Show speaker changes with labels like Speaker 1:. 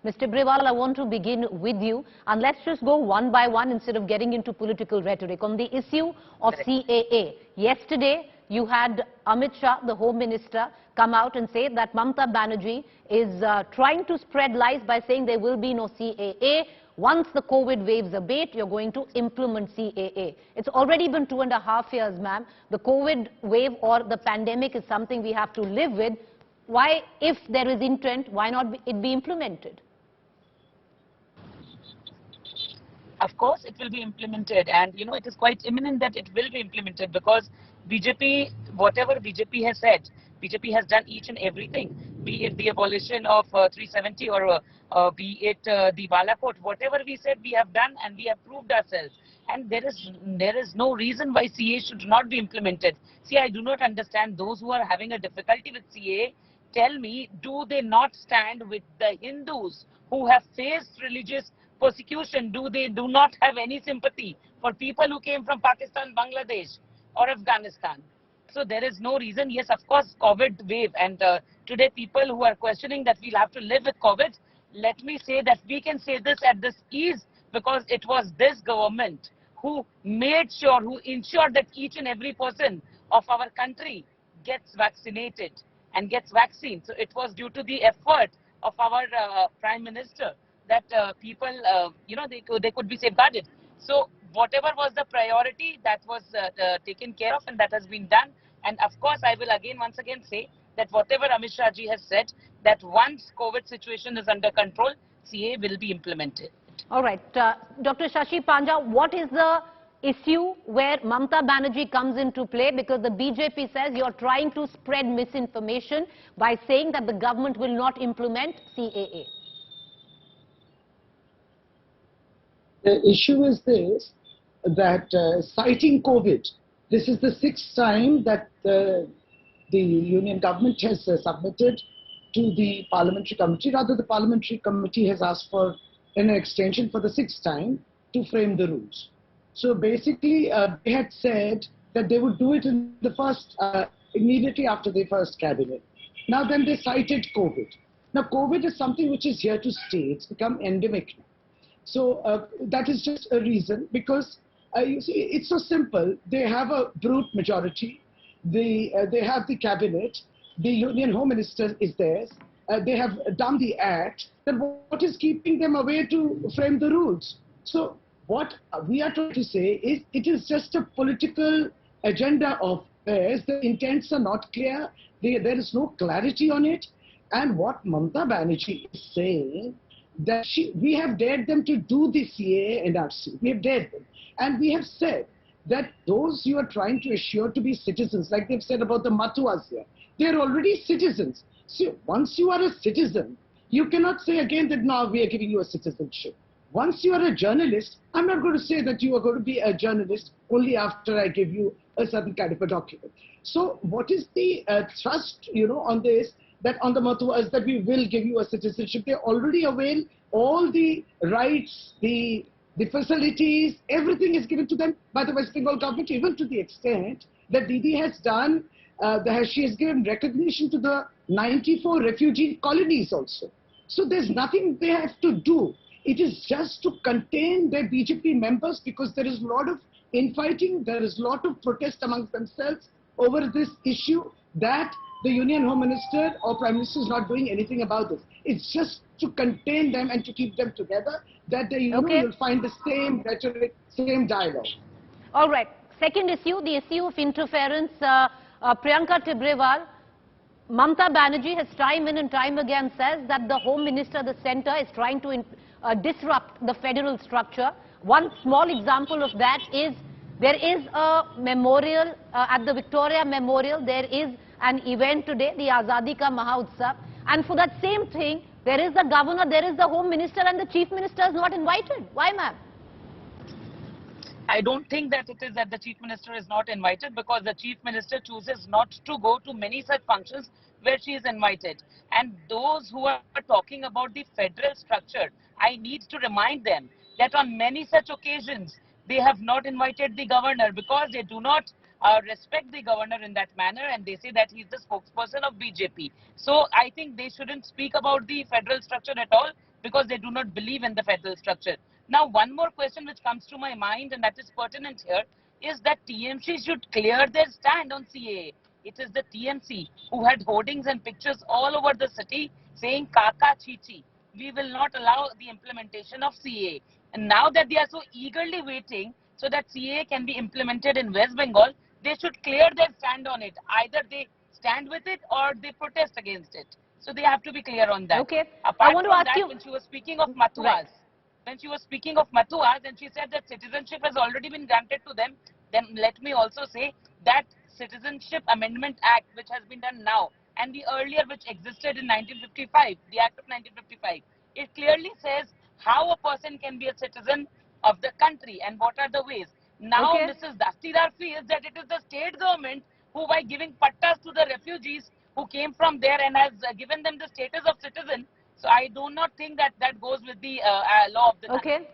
Speaker 1: Mr. Tibrewal, I want to begin with you, and let's just go one by one instead of getting into political rhetoric. On the issue of CAA, yesterday you had Amit Shah, the Home Minister, come out and say that Mamata Banerjee is trying to spread lies by saying there will be no CAA. Once the COVID waves abate, you're going to implement CAA. It's already been 2.5 years, ma'am. The COVID wave or the pandemic is something we have to live with. Why, if there is intent, why not it be implemented?
Speaker 2: Of course, it will be implemented, and it is quite imminent that it will be implemented, because BJP, whatever BJP has said, BJP has done each and everything, be it the abolition of 370 or be it the Balakot, whatever we said we have done, and we have proved ourselves. And there is no reason why CAA should not be implemented. See, I do not understand those who are having a difficulty with CAA. Tell me, do they not stand with the Hindus who have faced religious persecution? Do they do not have any sympathy for people who came from Pakistan, Bangladesh or Afghanistan? So there is no reason. Yes, of course, COVID wave, and today people who are questioning that we'll have to live with COVID, let me say that we can say this at this ease, because it was this government who made sure, who ensured that each and every person of our country gets vaccinated and gets vaccine. So it was due to the effort of our Prime Minister that people, they could be safeguarded. So whatever was the priority, that was taken care of, and that has been done. And of course, I will once again say that whatever Amit Shah ji has said, that once COVID situation is under control, CAA will be implemented.
Speaker 1: All right. Dr. Shashi, Panja, what is the issue where Mamata Banerjee comes into play? Because the BJP says you're trying to spread misinformation by saying that the government will not implement CAA.
Speaker 3: The issue is this, that citing COVID, this is the 6th time that the Union government has submitted to the Parliamentary Committee. Rather, the Parliamentary Committee has asked for an extension for the 6th time to frame the rules. So basically, they had said that they would do it in the first, immediately after the first cabinet. Now then they cited COVID. Now COVID is something which is here to stay. It's become endemic now. So that is just a reason, because you see, it's so simple. They have a brute majority. They have the cabinet. The Union Home Minister is theirs. They have done the act. Then what is keeping them away to frame the rules? So what we are trying to say is, it is just a political agenda of theirs. The intents are not clear. There is no clarity on it. And what Mamata Banerjee is saying, that we have dared them to do the CAA NRC. We have dared them. And we have said that those you are trying to assure to be citizens, like they've said about the Matuas here, they're already citizens. So once you are a citizen, you cannot say again that now we are giving you a citizenship. Once you are a journalist, I'm not going to say that you are going to be a journalist only after I give you a certain kind of a document. So what is the trust, on this, that on the Matuas that we will give you a citizenship? They already avail all the rights, the facilities, everything is given to them by the West Bengal government, even to the extent that Didi has done, she has given recognition to the 94 refugee colonies also. So there's nothing they have to do. It is just to contain their BJP members, because there is a lot of infighting, there is a lot of protest amongst themselves over this issue, that the Union Home Minister or Prime Minister is not doing anything about this. It's just to contain them and to keep them together, that they, you'll find the same rhetoric, same dialogue.
Speaker 1: All right. Second issue, the issue of interference. Priyanka, Tibrewal, Mamata Banerjee has time in and time again says that the Home Minister, the centre, is trying to disrupt the federal structure. One small example of that is, there is a memorial at the Victoria Memorial. There is an event today, the Azadi Ka Mahotsav, and for that same thing, there is the governor, there is the Home Minister, and the Chief Minister is not invited. Why, ma'am?
Speaker 2: I don't think that it is that the Chief Minister is not invited, because the Chief Minister chooses not to go to many such functions where she is invited. And those who are talking about the federal structure, I need to remind them that on many such occasions, they have not invited the governor, because they do not respect the governor in that manner, and they say that he is the spokesperson of BJP. So I think they shouldn't speak about the federal structure at all. because they do not believe in the federal structure. Now, one more question which comes to my mind, and that is pertinent here, is that TMC should clear their stand on CAA. It is the TMC who had hoardings and pictures all over the city saying Kaka Chichi. We will not allow the implementation of CAA. And now that they are so eagerly waiting so that CAA can be implemented in West Bengal, they should clear their stand on it. Either they stand with it or they protest against it. So they have to be clear on that.
Speaker 1: Okay. I
Speaker 2: Apart
Speaker 1: want to
Speaker 2: from
Speaker 1: ask
Speaker 2: that,
Speaker 1: you.
Speaker 2: when she was speaking of
Speaker 1: Right.
Speaker 2: Matuas, and she said that citizenship has already been granted to them, then let me also say that Citizenship Amendment Act, which has been done now, and the earlier which existed in 1955, the Act of 1955, it clearly says how a person can be a citizen of the country and what are the ways. Now,
Speaker 1: Okay.
Speaker 2: Mrs. Dastidar feels that it is the state government who, by giving pattas to the refugees who came from there and has given them the status of citizen. So I do not think that that goes with the law of the country.
Speaker 1: Okay.